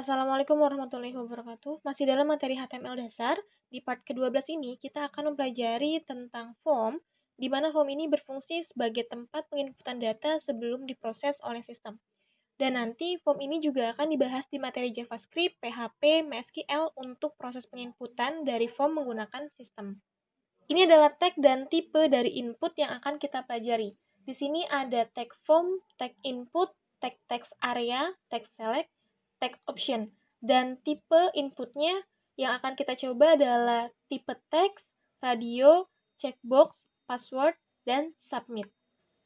Assalamualaikum warahmatullahi wabarakatuh. Masih dalam materi HTML dasar, di part ke-12 ini kita akan mempelajari tentang form, di mana form ini berfungsi sebagai tempat penginputan data sebelum diproses oleh sistem. Dan nanti form ini juga akan dibahas di materi JavaScript, PHP, MySQL untuk proses penginputan dari form menggunakan sistem. Ini adalah tag dan tipe dari input yang akan kita pelajari. Di sini ada tag form, tag input, tag text area, tag select, tag option. Dan tipe inputnya yang akan kita coba adalah tipe text, radio, checkbox, password, dan submit.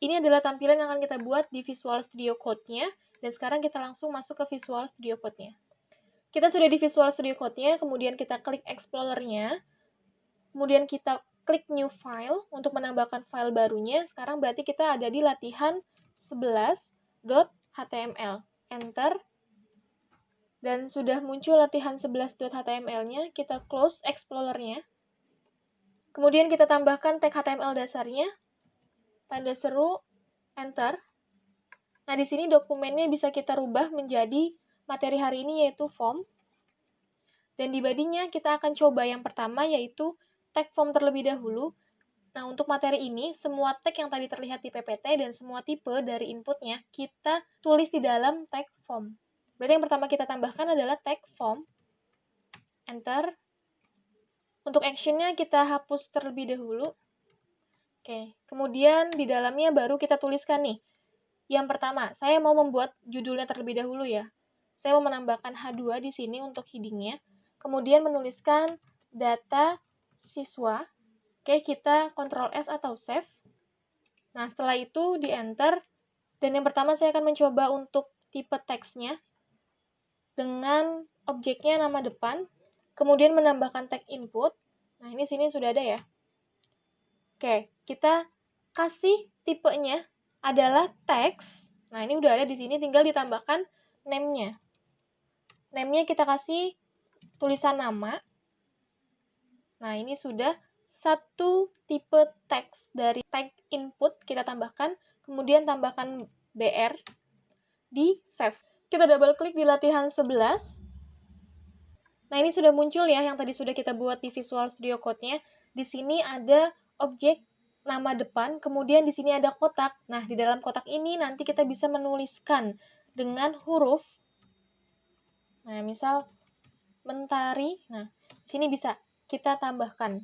Ini adalah tampilan yang akan kita buat di Visual Studio Code-nya. Dan sekarang kita langsung masuk ke Visual Studio Code-nya. Kita sudah di Visual Studio Code-nya, kemudian kita klik Explorer-nya. Kemudian kita klik New File untuk menambahkan file barunya. Sekarang berarti kita ada di latihan 11.html. Enter. Dan sudah muncul latihan 11.html-nya. Kita close Explorer-nya. Kemudian kita tambahkan tag HTML dasarnya. Tanda seru. Enter. Nah, di sini dokumennya bisa kita rubah menjadi materi hari ini yaitu form. Dan di body-nya kita akan coba yang pertama yaitu tag form terlebih dahulu. Nah, untuk materi ini, semua tag yang tadi terlihat di PPT dan semua tipe dari inputnya, kita tulis di dalam tag form. Berarti yang pertama kita tambahkan adalah tag form. Enter. Untuk action-nya kita hapus terlebih dahulu. Oke, kemudian di dalamnya baru kita tuliskan nih. Yang pertama, saya mau membuat judulnya terlebih dahulu ya. Saya mau menambahkan H2 di sini untuk heading-nya. Kemudian menuliskan data siswa. Oke, kita Ctrl S atau save. Nah, setelah itu di enter. Dan yang pertama saya akan mencoba untuk tipe teksnya dengan objeknya nama depan. Kemudian menambahkan tag input. Nah, ini sini sudah ada ya. Oke, kita kasih tipenya adalah text. Nah, ini udah ada di sini, tinggal ditambahkan name-nya. Name-nya kita kasih tulisan nama. Nah, ini sudah satu tipe teks dari tag input kita tambahkan, kemudian tambahkan BR di save. Kita double klik di latihan 11. Nah, ini sudah muncul ya yang tadi sudah kita buat di Visual Studio Code-nya. Di sini ada objek nama depan, kemudian di sini ada kotak. Nah, di dalam kotak ini nanti kita bisa menuliskan dengan huruf. Nah, misal mentari. Nah, di sini bisa kita tambahkan.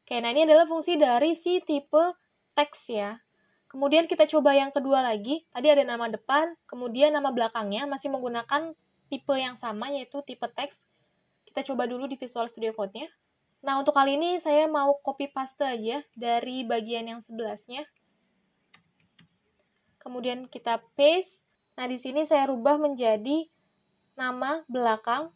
Oke, nah ini adalah fungsi dari si tipe teks ya. Kemudian kita coba yang kedua lagi. Tadi ada nama depan, kemudian nama belakangnya masih menggunakan tipe yang sama yaitu tipe teks. Kita coba dulu di Visual Studio Code-nya. Nah, untuk kali ini saya mau copy paste aja dari bagian yang sebelasnya. Kemudian kita paste. Nah, di sini saya rubah menjadi nama belakang.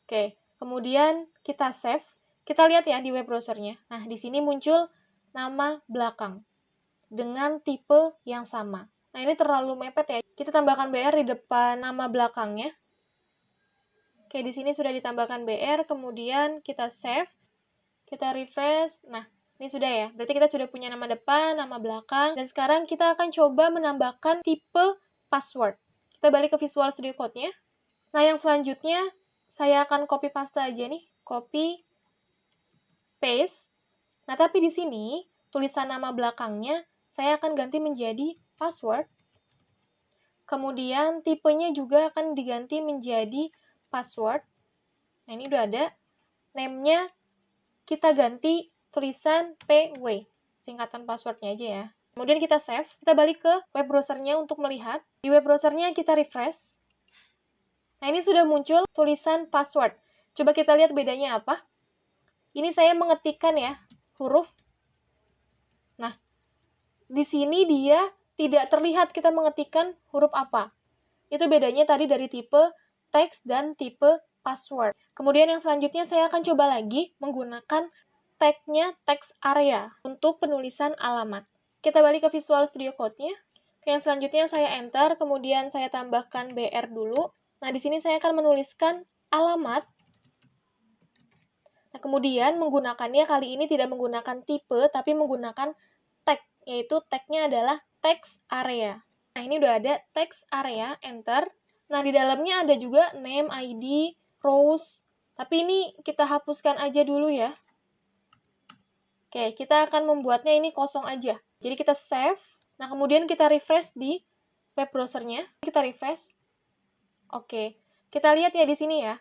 Oke, kemudian kita save. Kita lihat ya di web browsernya. Nah, di sini muncul nama belakang dengan tipe yang sama. Nah, ini terlalu mepet ya. Kita tambahkan BR di depan nama belakangnya. Oke, di sini sudah ditambahkan BR, kemudian kita save. Kita refresh. Nah, ini sudah ya. Berarti kita sudah punya nama depan, nama belakang. Dan sekarang kita akan coba menambahkan tipe password. Kita balik ke Visual Studio Code-nya. Nah, yang selanjutnya saya akan copy paste aja nih. Copy, paste. Nah, tapi di sini tulisan nama belakangnya saya akan ganti menjadi password. Kemudian tipenya juga akan diganti menjadi password. Nah, ini udah ada. Name-nya kita ganti tulisan PW. Singkatan passwordnya aja ya. Kemudian kita save. Kita balik ke web browsernya untuk melihat. Di web browsernya kita refresh. Nah, ini sudah muncul tulisan password. Coba kita lihat bedanya apa. Ini saya mengetikkan ya, huruf. Nah, di sini dia tidak terlihat kita mengetikkan huruf apa. Itu bedanya tadi dari tipe teks dan tipe password. Kemudian yang selanjutnya saya akan coba lagi menggunakan tag-nya text area untuk penulisan alamat. Kita balik ke Visual Studio Code-nya. Yang selanjutnya saya enter, kemudian saya tambahkan BR dulu. Nah, di sini saya akan menuliskan alamat. Nah, kemudian menggunakannya kali ini tidak menggunakan tipe, tapi menggunakan tag, yaitu tag-nya adalah text area. Nah, ini udah ada text area, enter. Nah, di dalamnya ada juga name, ID, rows. Tapi ini kita hapuskan aja dulu ya. Oke, kita akan membuatnya ini kosong aja. Jadi kita save. Nah, kemudian kita refresh di web browsernya. Kita refresh. Oke, kita lihat ya di sini ya.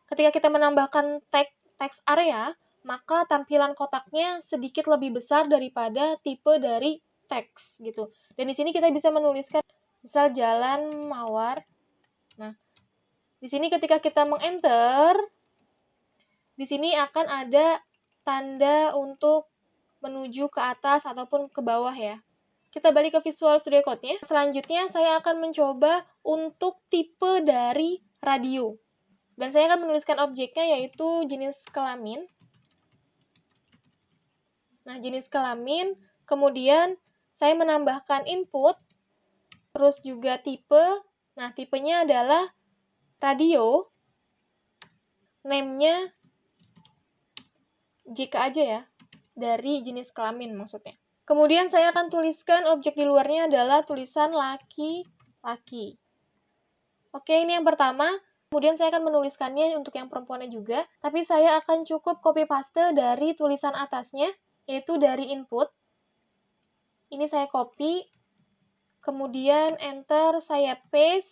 Ketika kita menambahkan tag text area, maka tampilan kotaknya sedikit lebih besar daripada tipe dari teks gitu. Dan di sini kita bisa menuliskan misal Jalan Mawar. Nah, di sini ketika kita meng-enter, di sini akan ada tanda untuk menuju ke atas ataupun ke bawah ya. Kita balik ke Visual Studio Code-nya. Selanjutnya saya akan mencoba untuk tipe dari radio. Dan saya akan menuliskan objeknya yaitu jenis kelamin. Nah, jenis kelamin, kemudian saya menambahkan input, terus juga tipe. Nah, tipenya adalah radio. Name-nya JK aja ya, dari jenis kelamin maksudnya. Kemudian saya akan tuliskan objek di luarnya adalah tulisan laki-laki. Oke, ini yang pertama. Kemudian saya akan menuliskannya untuk yang perempuannya juga, tapi saya akan cukup copy paste dari tulisan atasnya, yaitu dari input. Ini saya copy, kemudian enter, saya paste.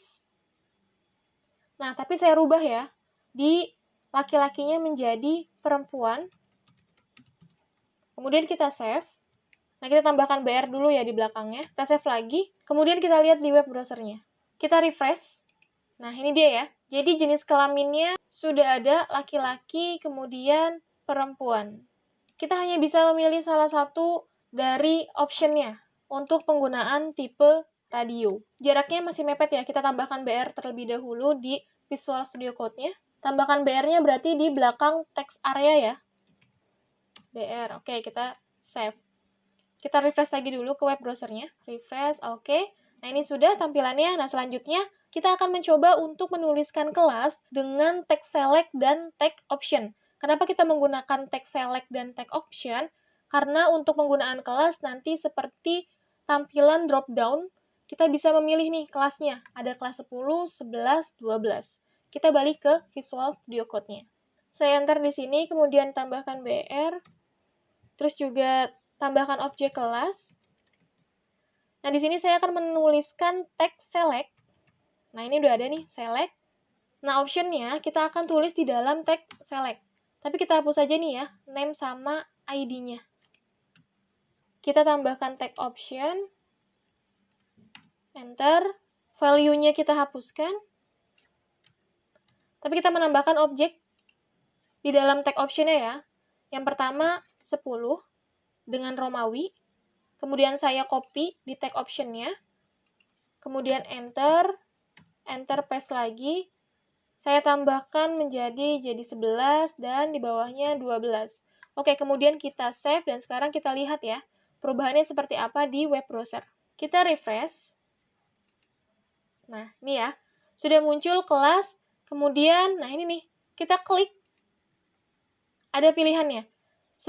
Nah, tapi saya rubah ya, di laki-lakinya menjadi perempuan. Kemudian kita save. Nah, kita tambahkan BR dulu ya di belakangnya. Kita save lagi. Kemudian kita lihat di web browsernya. Kita refresh. Nah, ini dia ya. Jadi jenis kelaminnya sudah ada laki-laki, kemudian perempuan. Kita hanya bisa memilih salah satu dari optionnya untuk penggunaan tipe radio. Jaraknya masih mepet ya. Kita tambahkan BR terlebih dahulu di Visual Studio Code-nya. Tambahkan BR-nya berarti di belakang text area ya. BR. Oke, kita save. Kita refresh lagi dulu ke web browsernya. Refresh, oke. Nah, ini sudah tampilannya. Nah, selanjutnya kita akan mencoba untuk menuliskan kelas dengan tag select dan tag option. Kenapa kita menggunakan tag select dan tag option? Karena untuk penggunaan kelas nanti seperti tampilan drop down, kita bisa memilih nih kelasnya. Ada kelas 10, 11, 12. Kita balik ke Visual Studio Code-nya. Saya enter di sini, kemudian tambahkan BR. Terus juga tambahkan objek kelas. Nah, di sini saya akan menuliskan tag select. Nah, ini udah ada nih, select. Nah, optionnya kita akan tulis di dalam tag select. Tapi kita hapus aja nih ya, name sama ID-nya. Kita tambahkan tag option. Enter. Value-nya kita hapuskan. Tapi kita menambahkan objek di dalam tag option-nya ya. Yang pertama, 10 dengan Romawi. Kemudian saya copy di tag option-nya. Kemudian enter paste lagi. Saya tambahkan menjadi 11 dan di bawahnya 12. Oke, kemudian kita save dan sekarang kita lihat ya, perubahannya seperti apa di web browser. Kita refresh. Nah, ini ya, sudah muncul kelas, kemudian, nah ini nih, kita klik. Ada pilihannya,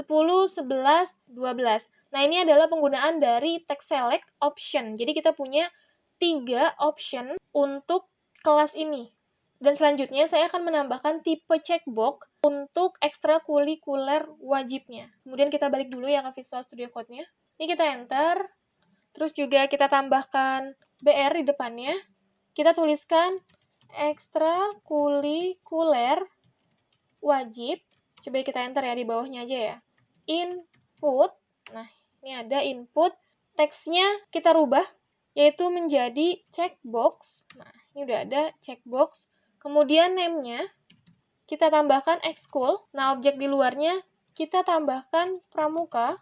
10, 11, 12. Nah, ini adalah penggunaan dari tag select option. Jadi, kita punya 3 option untuk kelas ini. Dan selanjutnya, saya akan menambahkan tipe checkbox untuk ekstrakurikuler wajibnya. Kemudian kita balik dulu ya ke Visual Studio Code-nya. Ini kita enter. Terus juga kita tambahkan BR di depannya. Kita tuliskan ekstrakurikuler wajib. Coba kita enter ya, di bawahnya aja ya. Input. Nah, ini ada input. Teksnya kita rubah, yaitu menjadi checkbox. Nah, ini udah ada checkbox. Kemudian name-nya kita tambahkan ekskul. Nah, objek di luarnya kita tambahkan pramuka.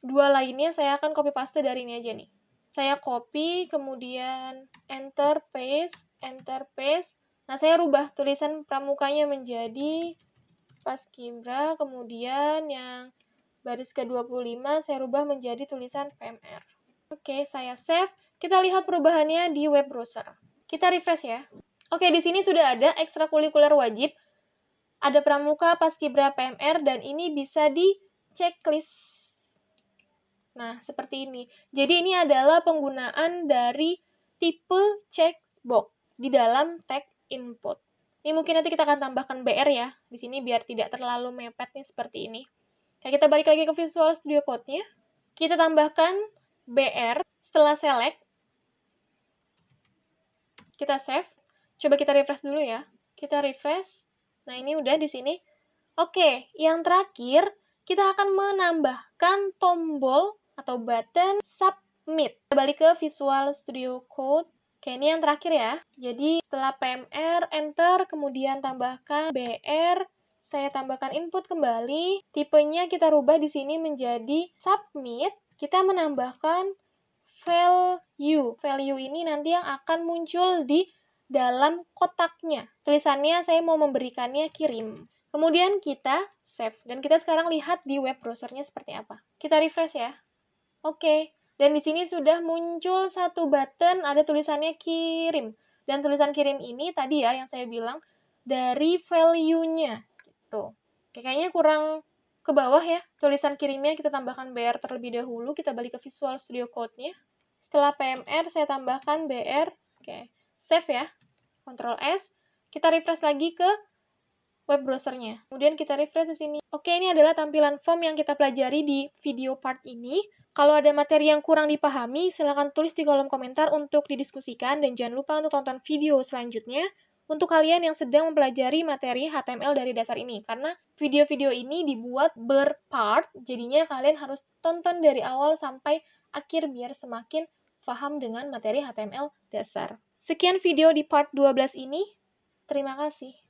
Dua lainnya saya akan copy paste dari ini aja nih. Saya copy, kemudian enter paste. Nah, saya rubah tulisan pramukanya menjadi Paskibra, kemudian yang baris ke-25 saya rubah menjadi tulisan PMR. Oke, saya save. Kita lihat perubahannya di web browser. Kita refresh ya. Oke, di sini sudah ada ekstrakurikuler wajib. Ada pramuka, paskibra, PMR, dan ini bisa di checklist. Nah, seperti ini. Jadi ini adalah penggunaan dari tipe checkbox. di dalam tag input. Ini mungkin nanti kita akan tambahkan BR ya, di sini biar tidak terlalu mepet nih seperti ini. Oke, kita balik lagi ke Visual Studio Code-nya. Kita tambahkan BR setelah select. Kita save. Coba kita refresh dulu ya. Kita refresh. Nah, ini udah di sini. Oke, yang terakhir, kita akan menambahkan tombol atau button submit. Kita balik ke Visual Studio Code. Oke, ini yang terakhir ya. Jadi, setelah PMR, enter, kemudian tambahkan BR, saya tambahkan input kembali. Tipenya kita rubah di sini menjadi submit. Kita menambahkan value. Value ini nanti yang akan muncul di dalam kotaknya. Tulisannya saya mau memberikannya kirim. Kemudian kita save. Dan kita sekarang lihat di web browsernya seperti apa. Kita refresh ya. Oke. Dan di sini sudah muncul satu button, ada tulisannya kirim. Dan tulisan kirim ini tadi ya yang saya bilang dari value-nya. Gitu. Oke, kayaknya kurang ke bawah ya. Tulisan kirimnya kita tambahkan BR terlebih dahulu. Kita balik ke Visual Studio Code-nya. Setelah PMR, saya tambahkan BR. Oke, save ya. Ctrl S. Kita refresh lagi ke web browsernya. Kemudian kita refresh di sini. Oke, ini adalah tampilan form yang kita pelajari di video part ini. Kalau ada materi yang kurang dipahami, silahkan tulis di kolom komentar untuk didiskusikan. Dan jangan lupa untuk tonton video selanjutnya untuk kalian yang sedang mempelajari materi HTML dari dasar ini. Karena video-video ini dibuat berpart, jadinya kalian harus tonton dari awal sampai akhir biar semakin paham dengan materi HTML dasar. Sekian video di part 12 ini. Terima kasih.